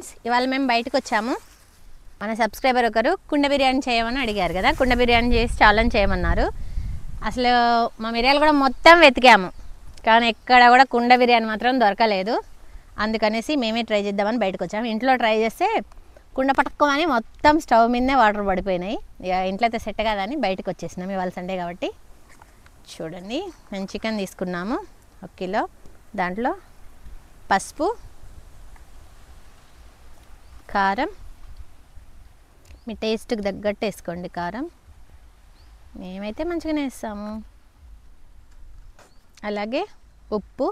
Friends, ఇవాళ మేము బయటకు వచ్చాము. మన సబ్స్క్రైబర్ ఒకరు కుండ బిర్యానీ చేయమని అడిగారు కదా, కుండ బిర్యానీ చేసి ఛాలెంజ్ చేయమన్నారు. అసలు మా మిరియాలు కూడా మొత్తం వెతికాము, కానీ ఎక్కడ కూడా కుండ బిర్యానీ మాత్రం దొరకలేదు. అందుకనేసి మేమే ట్రై చేద్దామని బయటకు వచ్చాము. ఇంట్లో ట్రై చేస్తే కుండ పట్టుకోమని మొత్తం స్టవ్ మీదనే వాటర్ పడిపోయినాయి. ఇక ఇంట్లో అయితే సెట్ కాదని బయటకు వచ్చేసినాం. ఇవాళ సండే కాబట్టి. చూడండి, మేము చికెన్ తీసుకున్నాము 1 కిలో. దాంట్లో పసుపు, కారం, మీ టేస్ట్కి తగ్గట్టు వేసుకోండి కారం. మేమైతే మంచిగానే వేస్తాము. అలాగే ఉప్పు,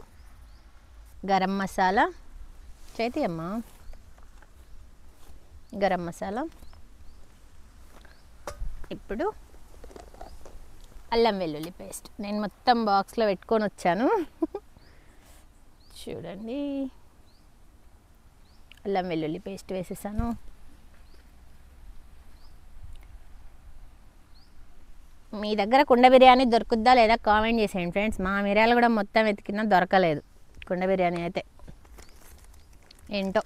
గరం మసాలా, చేతి అమ్మ గరం మసాలా. ఇప్పుడు అల్లం వెల్లుల్లి పేస్ట్ నేను మొత్తం బాక్స్లో పెట్టుకొని వచ్చాను. చూడండి, అల్లం వెల్లుల్లి పేస్ట్ వేసేసాను. మీ దగ్గర కుండ బిర్యానీ దొరుకుద్దా లేదా కామెంట్ చేసేయండి ఫ్రెండ్స్. మా మిరియాలు కూడా మొత్తం వెతికినా దొరకలేదు కుండ బిర్యానీ అయితే, ఏంటో.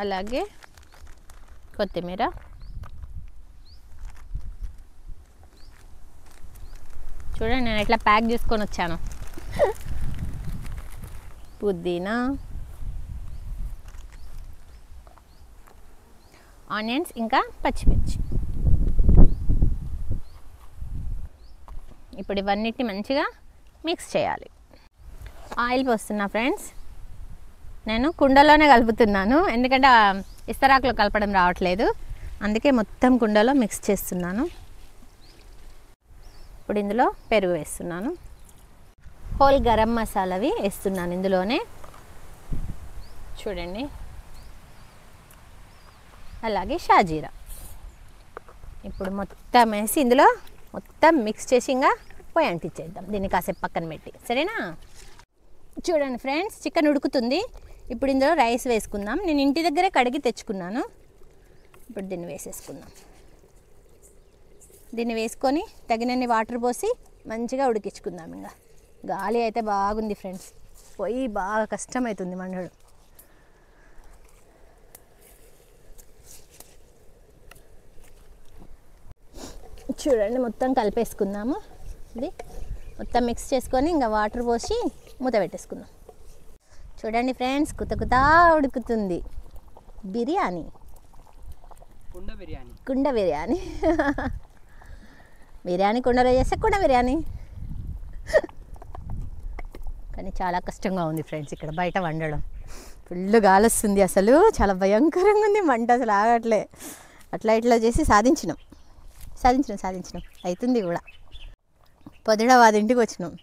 అలాగే కొత్తిమీర, చూడండి నేను ఎట్లా ప్యాక్ చేసుకొని వచ్చాను. పుదీనా, ఆనియన్స్, ఇంకా పచ్చిమిర్చి. ఇప్పుడు ఇవన్నిటిని మంచిగా మిక్స్ చేయాలి. ఆయిల్ పోస్తున్నా ఫ్రెండ్స్. నేను కుండలోనే కలుపుతున్నాను, ఎందుకంటే ఇస్తరాకులో కలపడం రావట్లేదు. అందుకే మొత్తం కుండలో మిక్స్ చేస్తున్నాను. ఇప్పుడు ఇందులో పెరుగు వేస్తున్నాను. హోల్ గరం మసాలావి వేస్తున్నాను ఇందులోనే, చూడండి. అలాగే షాజీరా. ఇప్పుడు మొత్తం వేసి ఇందులో మొత్తం మిక్స్ చేసి ఇంకా పోయి అంటించేద్దాం. దీన్ని కాసేపు పక్కన పెట్టి, సరేనా? చూడండి ఫ్రెండ్స్, చికెన్ ఉడుకుతుంది. ఇప్పుడు ఇందులో రైస్ వేసుకుందాం. నేను ఇంటి దగ్గరే కడిగి తెచ్చుకున్నాను. ఇప్పుడు దీన్ని వేసేసుకుందాం. దీన్ని వేసుకొని తగినన్ని వాటర్ పోసి మంచిగా ఉడికించుకుందాం. ఇంకా గాలి అయితే బాగుంది ఫ్రెండ్స్, పొయ్యి బాగా కష్టమవుతుంది మండడం. చూడండి, మొత్తం కలిపేసుకుందాము. ఇది మొత్తం మిక్స్ చేసుకొని ఇంకా వాటర్ పోసి మూత పెట్టేసుకుందాం. చూడండి ఫ్రెండ్స్, కుతకుతా ఉడుకుతుంది బిర్యానీ, కుండ బిర్యానీ. బిర్యానీ కుండలో చేస్తే కుండ బిర్యానీ. కానీ చాలా కష్టంగా ఉంది ఫ్రెండ్స్ ఇక్కడ బయట వండడం. ఫుల్ గాలి వస్తుంది, అసలు చాలా భయంకరంగా ఉంది. మంట అసలు ఆగట్లే. అట్లా ఇట్లా చేసి సాధించినాం. అవుతుంది కూడా. పొద్దున 10ంటికి వచ్చినాం.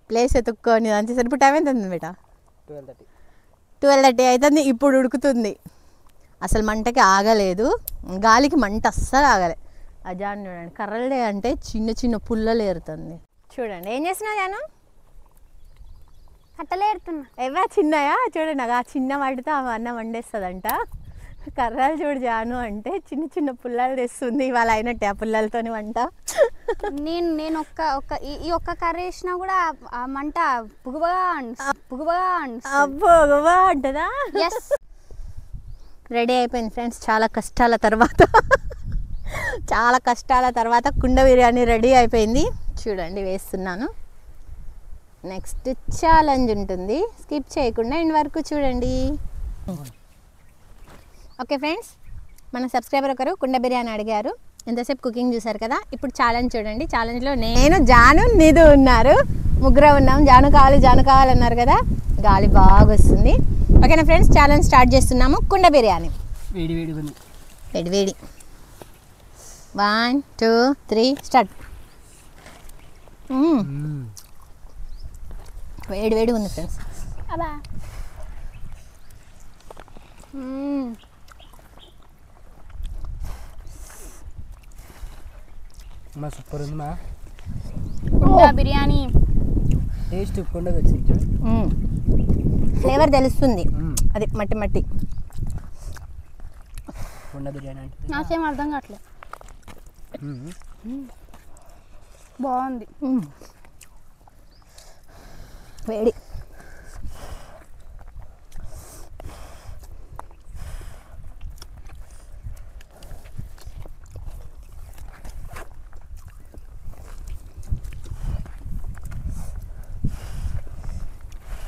ప్లేస్ ఎత్తుక్కొని అంచేసరికి ఇప్పుడు టైం ఎంత ఉంది బేట? 12:30 అవుతుంది. ఇప్పుడు ఉడుకుతుంది. అసలు మంటకి ఆగలేదు, గాలికి మంట అస్సలు ఆగలే. అజాన్ చూడండి, కర్రలే అంటే చిన్న చిన్న పుల్లలు ఏరుతుంది. చూడండి ఏం చేస్తున్నావు జాను? కట్టలు ఏరుతున్నా. ఏవా చిన్నయా? చూడండి, నాకు ఆ చిన్న వాటితో ఆమె అన్నం వండేస్తుందంట. కర్రలు చూడు జాను అంటే చిన్న చిన్న పుల్లలు తెస్తుంది. ఇవాళ అయినట్టే ఆ పుల్లలతోని వంట. నేను ఈ ఒక్క కర్రీ వేసినా కూడా ఆ మంట పుగుబగా అబ్బో గుబా అంటదా? రెడీ అయిపోయింది ఫ్రెండ్స్. చాలా కష్టాల తర్వాత కుండ బిర్యానీ రెడీ అయిపోయింది. చూడండి వేస్తున్నాను. నెక్స్ట్ ఛాలెంజ్ ఉంటుంది, స్కిప్ చేయకుండా ఎండ్ వరకు చూడండి. ఓకే ఫ్రెండ్స్, మన సబ్స్క్రైబర్ ఒకరు కుండ బిర్యానీ అడిగారు. ఎంతసేపు కుకింగ్ చూసారు కదా. ఇప్పుడు ఛాలెంజ్ చూడండి. ఛాలెంజ్లో నేను, జాను, నిధు ఉన్నారు. ముగ్గురు ఉన్నాం. జాను కావాలి అన్నారు కదా. గాలి బాగా వస్తుంది. ఓకేనా ఫ్రెండ్స్, ఛాలెంజ్ స్టార్ట్ చేస్తున్నాము. కుండ బిర్యానీ వేడి. 1 2 3 స్టార్ట్. వేడి ఉంది ఫ్రెండ్స్. అబ్బా సూపర్ ఉంది మా కుండ బిర్యానీ. టేస్ట్ కుండ వచ్చింది, ఫ్లేవర్ తెలుస్తుంది. అది మట్టి కుండ బిర్యానీ అంటే నాకేం అర్థం కావట్లేదు. బాగుంది. వేడి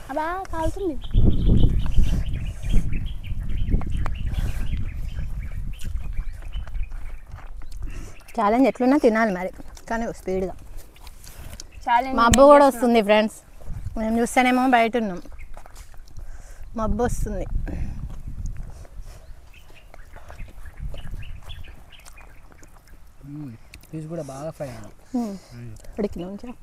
అబ్బా కాలుతుంది. ఛాలెంజ్ ఎట్లున్నా తినాలి మరి, కానీ స్పీడ్గా. ఛాలెంజ్ మబ్బు కూడా వస్తుంది ఫ్రెండ్స్, మేము చూస్తేనేమో బయట ఉన్నాం, మబ్బు వస్తుంది. పీస్ కూడా బాగా ఫ్రై అయింది. ఉడికిన ఉంచా.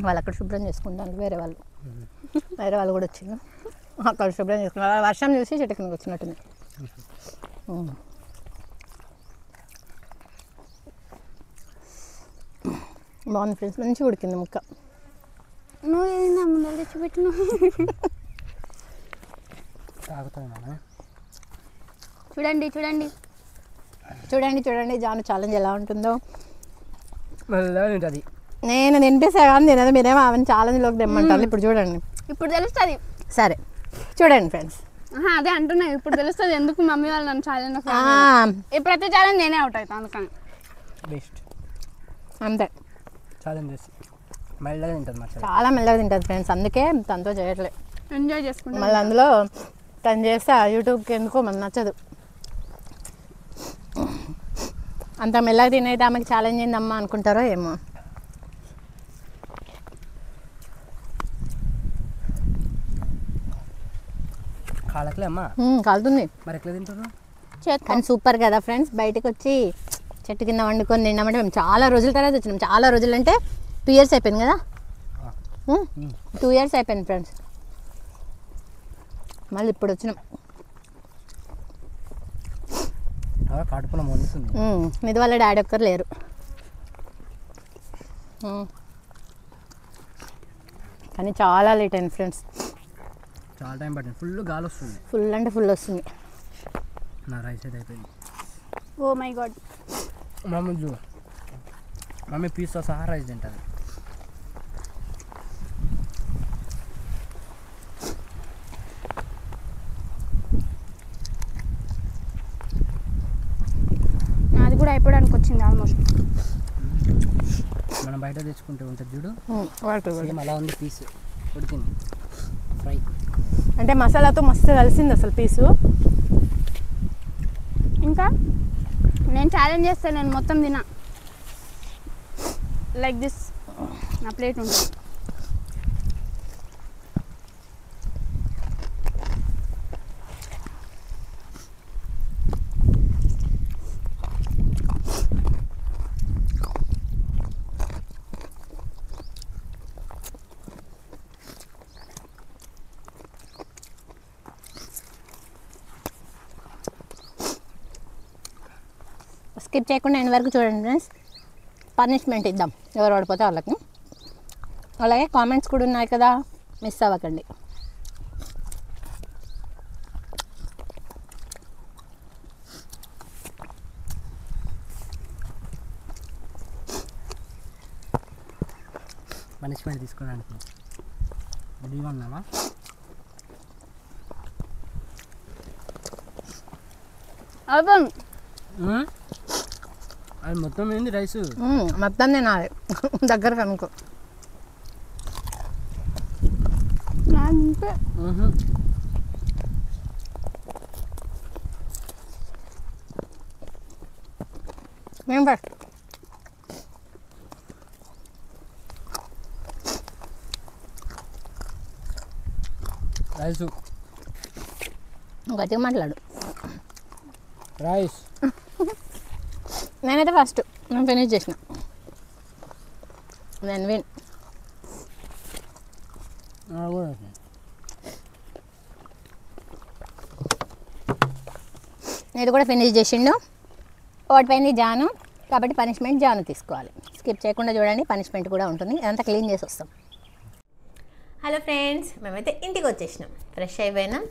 వాళ్ళు అక్కడ శుభ్రం చేసుకుంటారు, వేరే వాళ్ళు కూడా వచ్చింది అక్కడ శుభ్రం చేసుకున్నారు. వర్షం చూసి చెట్టు కిందకి వచ్చినట్టుంది. బాగుంది ఫ్రెండ్స్, మంచిగా ఉడికింది ముక్క. నువ్వు ఏదైనా ముందర తెచ్చిపెట్టిన తాగుతాను. చూడండి చూడండి చూడండి చూడండి జాను ఛాలెంజ్ ఎలా ఉంటుందో. మెల్లగా తింటుంది. నేను తినిపిస్తా కానీ తినదు, మీరేమో ఆమె ఛాలెంజ్లోకి తెమ్మంటారు. ఇప్పుడు చూడండి, ఇప్పుడు తెలుస్తుంది. సరే చూడండి ఫ్రెండ్స్. అదే అంటున్నా, ఇప్పుడు తెలుస్తుంది ఎందుకు మమ్మీ వాళ్ళు నన్ను ఛాలెంజ్ ప్రతి ఛాలెంజ్ నేనే అవుట్ అవుతాను అందుకని. బెస్ట్ అంతే, ఛాలెంజ్ చేసి మెల్లగా తింటుంది. మసాలా చాలా మెల్లగా తింటుంది ఫ్రెండ్స్, అందుకే తనతో చేయట్లే. ఎంజాయ్ చేసుకుంటాను. మళ్ళీ అందులో తను చేస్తే యూట్యూబ్కి ఎందుకో మనకు నచ్చదు. అంత మెల్లగా తినైతే ఆమెకి ఛాలెంజ్ అయిందమ్మా అనుకుంటారో ఏమో. కాలకలే అమ్మా, కాలుతుంది మరి ఎట్లా తింటారు? కానీ సూపర్ కదా ఫ్రెండ్స్. బయటకు వచ్చి చెట్టు కింద వండుకొని తిన్నామంటే మేము చాలా రోజుల తర్వాత వచ్చినాం. చాలా రోజులు అంటే 2 years అయిపోయింది కదా, 2 years అయిపోయింది ఫ్రెండ్స్. మళ్ళీ ఇప్పుడు వచ్చినాం. కడుపులో వండుతుంది. ఇది వాళ్ళ డాడీ ఒక్కరు లేరు. కానీ చాలా లేట్ అయింది ఫ్రెండ్స్, చాలా టైం పట్టింది. ఫుల్ గాలి వస్తుంది, ఫుల్ అంటే ఫుల్ వస్తుంది. నా రైస్ అయితే అయిపోయింది. ఓ మై గాడ్, మమ్మీ చూ, మమ్మీ పీస్తో సహా రైస్ తింటుంది. నాది కూడా అయిపోవడానికి వచ్చింది ఆల్మోస్ట్. మనం బయట తెచ్చుకుంటే ఉంటుంది చూడు, వాటర్ సేమ్ అలా ఉంది. పీస్ ఉడికింది, ఫ్రై అంటే మసాలాతో మస్తు కలిసింది అసలు పీసు. ఇంకా నేను ఛాలెంజ్ చేస్తాను, నేను మొత్తం తినా లైక్ దిస్. నా ప్లేట్ ఉంటుంది. స్కిప్ చేయకుండా ఎండ్ వరకు చూడండి ఫ్రెండ్స్. పనిష్మెంట్ ఇద్దాం ఎవరు ఓడిపోతే వాళ్ళకి. అలాగే కామెంట్స్ కూడా ఉన్నాయి కదా, మిస్ అవ్వకండి. పనిష్మెంట్ తీసుకోవడానికి రెడీగా ఉన్నావా? అవును, అది మొత్తం ఏంది రైస్? మొత్తం తినాలి దగ్గర కనుకో. అంతే. మేము ఫస్ట్ రైస్ గట్టిగా మాట్లాడు. రైస్ నేనైతే ఫస్ట్ నేను ఫినిష్ చేసిన, నేను విన్. ఇది కూడా ఫినిష్ చేసిండు. ఓడిపోయింది జాను, కాబట్టి పనిష్మెంట్ జాను తీసుకోవాలి. స్కిప్ చేయకుండా చూడండి, పనిష్మెంట్ కూడా ఉంటుంది. అదంతా క్లీన్ చేసి వస్తాం. హలో ఫ్రెండ్స్, మేమైతే ఇంటికి వచ్చేసినాం, ఫ్రెష్ అయిపోయినాం.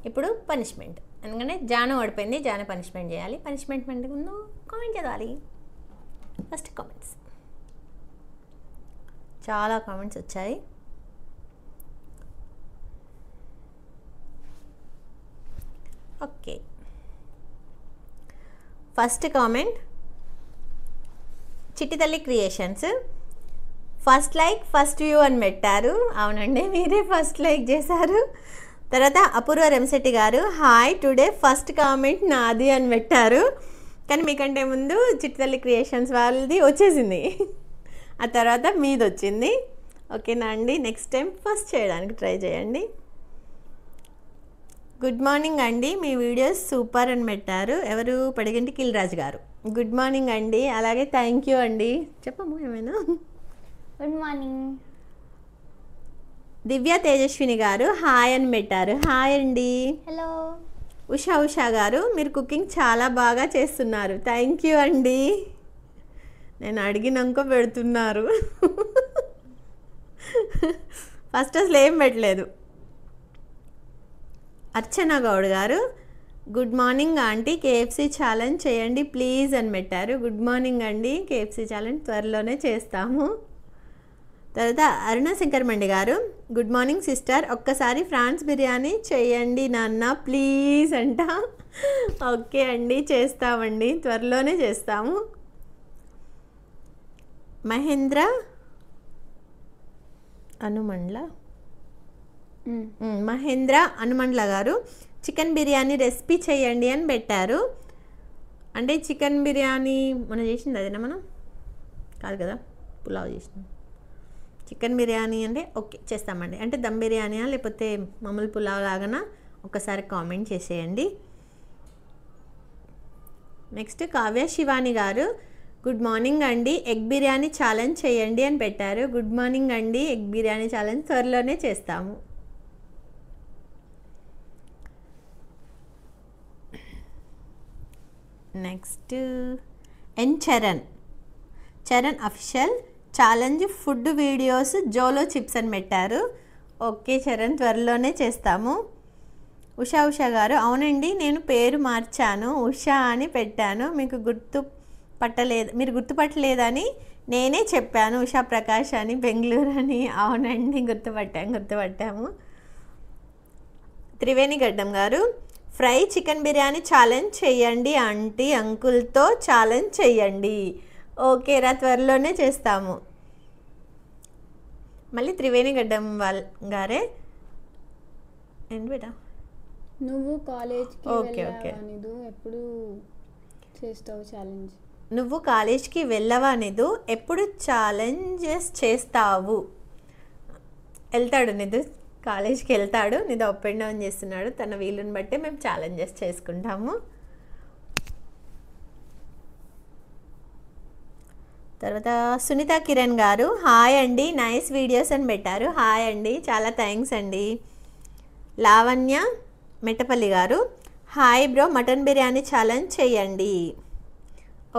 ఇప్పుడు పనిష్మెంట్, ఎందుకంటే జాను ఓడిపోయింది, జాను పనిష్మెంట్ చేయాలి. పనిష్మెంట్ ముందు కామెంట్ చదవాలి. ఫస్ట్ కామెంట్స్, చాలా కామెంట్స్ వచ్చాయి. Okay, first comment Chittithalli creations, first like first view అని పెట్టారు. అవునండి, మీరే ఫస్ట్ లైక్ చేశారు. తర్వాత అపూర్వ రెమ్శెట్టి గారు హాయ్ టుడే ఫస్ట్ కామెంట్ నాది అని పెట్టారు. కానీ మీకంటే ముందు చిట్టితల్లి క్రియేషన్స్ వాళ్ళది వచ్చేసింది, ఆ తర్వాత మీది వచ్చింది. ఓకేనా అండి, నెక్స్ట్ టైం ఫస్ట్ చేయడానికి ట్రై చేయండి. గుడ్ మార్నింగ్ అండి, మీ వీడియోస్ సూపర్ అని పెట్టారు. ఎవరు? పడిగంటి కిల్రాజు గారు. గుడ్ మార్నింగ్ అండి. అలాగే థ్యాంక్ యూ అండి. చెప్పము ఏమైనా. Good morning. దివ్య తేజస్విని గారు హాయ్ అని పెట్టారు. హాయ్ అండి. హలో. ఉషా గారు మీరు కుకింగ్ చాలా బాగా చేస్తున్నారు. థ్యాంక్ యూ అండి. నేను అడిగినాక పెడుతున్నారు. ఫస్ట్ అసలు ఏం పెట్టలేదు. అర్చన గౌడ్ గారు good morning aunty, KFC challenge చేయండి ప్లీజ్ అని పెట్టారు. గుడ్ మార్నింగ్ అండి, కేఎఫ్సి ఛాలెంజ్ త్వరలోనే చేస్తాము. తర్వాత అరుణ శంకర్మండి గారు గుడ్ మార్నింగ్ సిస్టర్, ఒక్కసారి ఫ్రాన్స్ బిర్యానీ చేయండి నాన్న ప్లీజ్ అంట. ఓకే అండి, చేస్తామండి, త్వరలోనే చేస్తాము. మహేంద్ర హనుమండ్ల గారు చికెన్ బిర్యానీ రెసిపీ చేయండి అని పెట్టారు. అంటే చికెన్ బిర్యానీ మనం చేసింది అదేనా? మనం కాదు కదా, పులావ్ చేసినాం. చికెన్ బిర్యానీ అంటే ఓకే చేస్తామండి. అంటే దమ్ బిర్యానీయా లేకపోతే మామూలు పులావ్ లాగానా ఒకసారి కామెంట్ చేసేయండి. నెక్స్ట్ కావ్య శివాని గారు గుడ్ మార్నింగ్ అండి, ఎగ్ బిర్యానీ ఛాలెంజ్ చేయండి అని పెట్టారు. గుడ్ మార్నింగ్ అండి, ఎగ్ బిర్యానీ ఛాలెంజ్ త్వరలోనే చేస్తాము. Next Charan official challenge food videos Jolo chips అని పెట్టారు. ఓకే చరణ్, త్వరలోనే చేస్తాము. ఉషా గారు అవునండి, నేను పేరు మార్చాను, ఉషా అని పెట్టాను, మీరు గుర్తుపట్టలేదని నేనే చెప్పాను ఉషా ప్రకాష్ అని, బెంగళూరు అని. అవునండి, గుర్తుపట్టాము. త్రివేణి గడ్డం గారు ఫ్రై చికెన్ బిర్యానీ ఛాలెంజ్ చేయండి ఆంటీ, అంకుల్తో ఛాలెంజ్ చేయండి. ఓకేరా, త్వరలోనే చేస్తాము. మళ్ళీ త్రివేణి గడ్డం గారే ఏంటి బేటా? నువ్వు కాలేజ్కి ఓకే. ఎప్పుడు చేస్తావు ఛాలెంజ్? నువ్వు కాలేజ్కి వెళ్ళవా నిధు, ఎప్పుడు ఛాలెంజెస్ చేస్తావు? వెళ్తాడు నిధు, కాలేజ్కి వెళ్తాడు. నిధు అప్ అండ్ డౌన్ చేస్తున్నాడు, తన వీలుని బట్టి మేము ఛాలెంజెస్ చేసుకుంటాము. తర్వాత సునీత కిరణ్ గారు హాయ్ అండి, నైస్ వీడియోస్ అని పెట్టారు. హాయ్ అండి, చాలా థ్యాంక్స్ అండి. లావణ్య మెట్టపల్లి గారు hi bro, mutton biryani challenge చేయండి.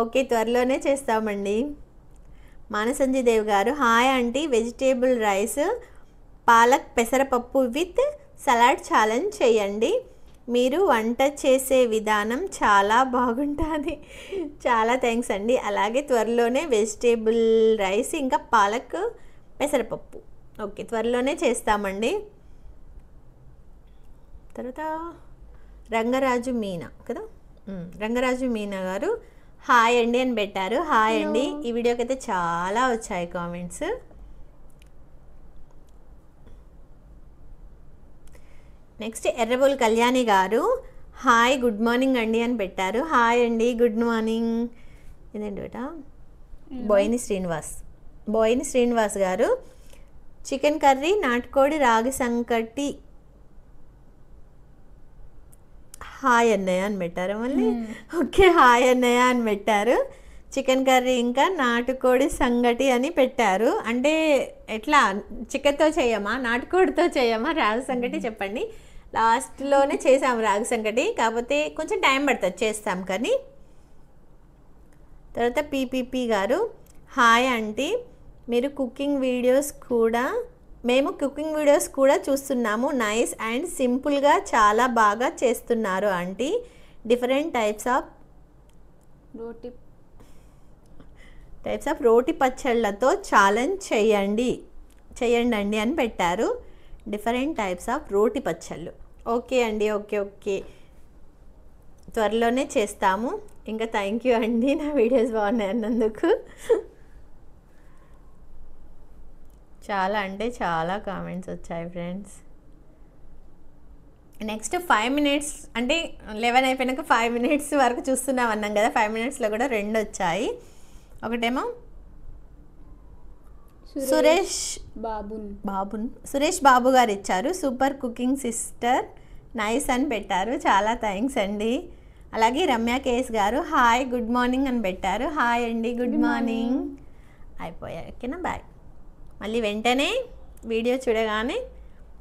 ఓకే, త్వరలోనే చేస్తామండి. మానసంజయ్ దేవ్ గారు hi aunty, vegetable rice palak పెసరపప్పు విత్ సలాడ్ ఛాలెంజ్ చేయండి. మీరు వంట చేసే విధానం చాలా బాగుంటుంది. చాలా థ్యాంక్స్ అండి. అలాగే త్వరలోనే వెజిటేబుల్ రైస్ ఇంకా పాలక్ పెసరపప్పు ఓకే త్వరలోనే చేస్తామండి. తర్వాత రంగరాజు మీనా కదా, రంగరాజు మీనా గారు హాయ్ అండి అని పెట్టారు. హాయ్ అండి. ఈ వీడియోకి అయితే చాలా వచ్చాయి కామెంట్స్. నెక్స్ట్ ఎర్రబోల్ కళ్యాణి గారు హాయ్ గుడ్ మార్నింగ్ అండి అని పెట్టారు. హాయ్ అండి, గుడ్ మార్నింగ్. ఇదేంటి బేటా? బోయిని శ్రీనివాస్ గారు చికెన్ కర్రీ నాటుకోడి రాగి సంకటి హాయ్ అన్నయ్య అని పెట్టారు. మళ్ళీ ఓకే హాయ్ అన్నయ్య అని పెట్టారు. చికెన్ కర్రీ ఇంకా నాటుకోడి సంగటి అని పెట్టారు. అంటే ఎట్లా చికెన్తో చేయమా నాటుకోడితో చేయమా రాగి సంగటి చెప్పండి. లాస్ట్లోనే చేసాము రాగి సంగటి, కాకపోతే కొంచెం టైం పడుతుంది చేస్తాం కానీ. తర్వాత పీపీపీ గారు హాయ్ ఆంటీ, మేము కుకింగ్ వీడియోస్ కూడా చూస్తున్నాము. నైస్ అండ్ సింపుల్గా చాలా బాగా చేస్తున్నారు ఆంటీ. డిఫరెంట్ టైప్స్ ఆఫ్ రోటి పచ్చళ్ళతో ఛాలెంజ్ చేయండి అండి అని పెట్టారు. డిఫరెంట్ టైప్స్ ఆఫ్ రోటి పచ్చళ్ళు. ఓకే అండి, ఓకే. త్వరలోనే చేస్తాము. ఇంకా థ్యాంక్ యూ అండి, నా వీడియోస్ బాగున్నాయి అన్నందుకు. చాలా అంటే చాలా కామెంట్స్ వచ్చాయి ఫ్రెండ్స్. నెక్స్ట్ 5 మినిట్స్ అంటే 11 అయిపోయినాక 5 మినిట్స్ వరకు చూస్తున్నాం అన్నాం కదా, 5 మినిట్స్లో కూడా 2 వచ్చాయి. ఒకటేమో సురేష్ బాబు గారు ఇచ్చారు, సూపర్ కుకింగ్ సిస్టర్ నైస్ అని పెట్టారు, చాలా థ్యాంక్స్ అండి. అలాగే రమ్య కేస్ గారు హాయ్ గుడ్ మార్నింగ్ అని పెట్టారు, హాయ్ అండి గుడ్ మార్నింగ్. అయిపోయాయి, ఓకేనా, బాయ్. మళ్ళీ వెంటనే వీడియో చూడగానే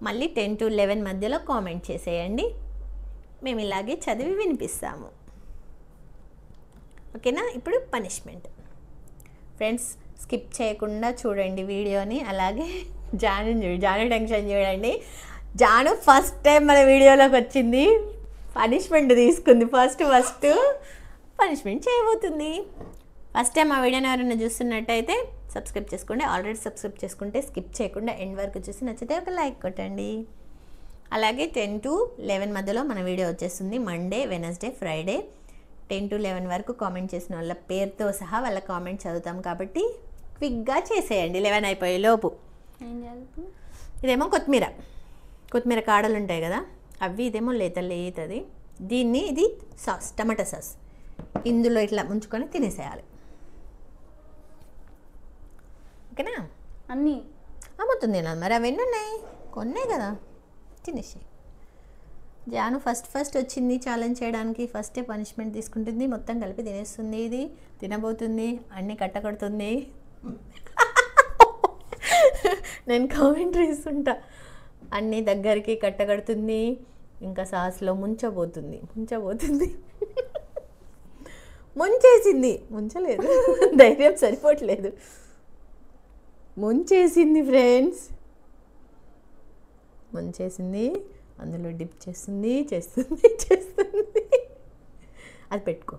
మళ్ళీ 10 to 11 మధ్యలో కామెంట్ చేసేయండి, మేము ఇలాగే చదివి వినిపిస్తాము, ఓకేనా. ఇప్పుడు పనిష్మెంట్ ఫ్రెండ్స్, స్కిప్ చేయకుండా చూడండి వీడియోని. అలాగే జాను టెన్షన్ చూడండి. జాను ఫస్ట్ టైం మన వీడియోలోకి వచ్చింది, పనిష్మెంట్ తీసుకుంది. ఫస్ట్ పనిష్మెంట్ చేయబోతుంది. ఫస్ట్ టైం ఆ వీడియోని ఎవరైనా చూస్తున్నట్టయితే సబ్స్క్రైబ్ చేసుకోండి. ఆల్రెడీ సబ్స్క్రైబ్ చేసుకుంటే స్కిప్ చేయకుండా ఎండ్ వరకు చూసి నచ్చితే ఒక లైక్ కొట్టండి. అలాగే 10 to 11 మధ్యలో మన వీడియో వచ్చేస్తుంది. మండే, వెనస్డే, ఫ్రైడే 10 to 11 వరకు కామెంట్ చేసిన వాళ్ళ పేరుతో సహా వాళ్ళ కామెంట్ చదువుతాం కాబట్టి క్విక్గా చేసేయండి 11 అయిపోయే లోపు. ఏం చేయాలి? ఇదేమో కొత్తిమీర కాడలు ఉంటాయి కదా అవి, ఇదేమో లేతది. దీన్ని ఇది సాస్, టమాటా సాస్, ఇందులో ఇట్లా ముంచుకొని తినేసేయాలి, ఓకేనా. అన్నీ అమ్ముతుంది తినాలి మరి, అవన్నీ ఉన్నాయి, కొన్నే కదా, తినేసి. జాను ఫస్ట్ వచ్చింది ఛాలెంజ్ చేయడానికి, ఫస్టే పనిష్మెంట్ తీసుకుంటుంది, మొత్తం కలిపి తినేస్తుంది. ఇది తినబోతుంది, అన్నీ కట్టకడుతుంది. నేను కామెంటరీ ఇస్తుంటా, అన్నీ దగ్గరికి కట్టకడుతుంది, ఇంకా సాస్లో ముంచబోతుంది. ముంచేసింది, ముంచలేదు, ధైర్యం సరిపోవట్లేదు, ముంచేసింది ఫ్రెండ్స్, ముంచేసింది. అందులో డిప్ చేస్తుంది. అది పెట్టుకో,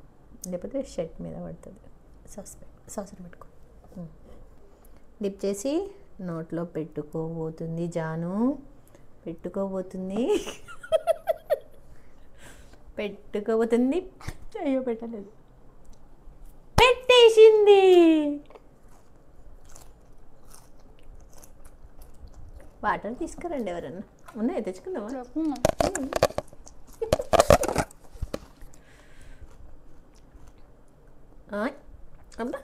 లేకపోతే షర్ట్ మీద పడుతుంది. సాసర్ పెట్టుకో. డిప్ చేసి నోట్లో పెట్టుకోబోతుంది జాను, పెట్టుకోబోతుంది. అయ్యో పెట్టలేదు, పెట్టేసింది. వాటర్ తీసుకురండి ఎవరన్నా, ఉన్నాయి తెచ్చుకుందామా? అబ్బా,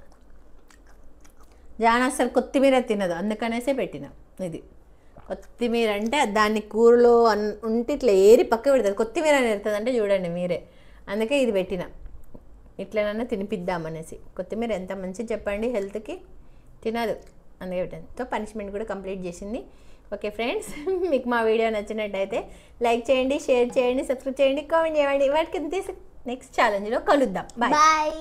జాన అసలు కొత్తిమీర తినదు, అందుకనేసే పెట్టిన. ఇది కొత్తిమీర అంటే దాన్ని కూరలో ఉంటే ఇట్లా ఏరి పక్క పెడుతుంది, కొత్తిమీర నేరుతుంది అంటే చూడండి మీరే, అందుకే ఇది పెట్టిన, ఇట్లనన్నా తినిపిద్దామనేసి. కొత్తిమీర ఎంత మంచిది చెప్పండి హెల్త్కి, తినదు, అందుకే పెట్టాను. సో పనిష్మెంట్ కూడా కంప్లీట్ చేసింది. ఓకే ఫ్రెండ్స్, మీకు మా వీడియో నచ్చినట్టయితే లైక్ చేయండి, షేర్ చేయండి, సబ్స్క్రైబ్ చేయండి, కామెంట్ చేయండి. వాటికి నెక్స్ట్ ఛాలెంజ్లో కలుద్దాం. బాయ్.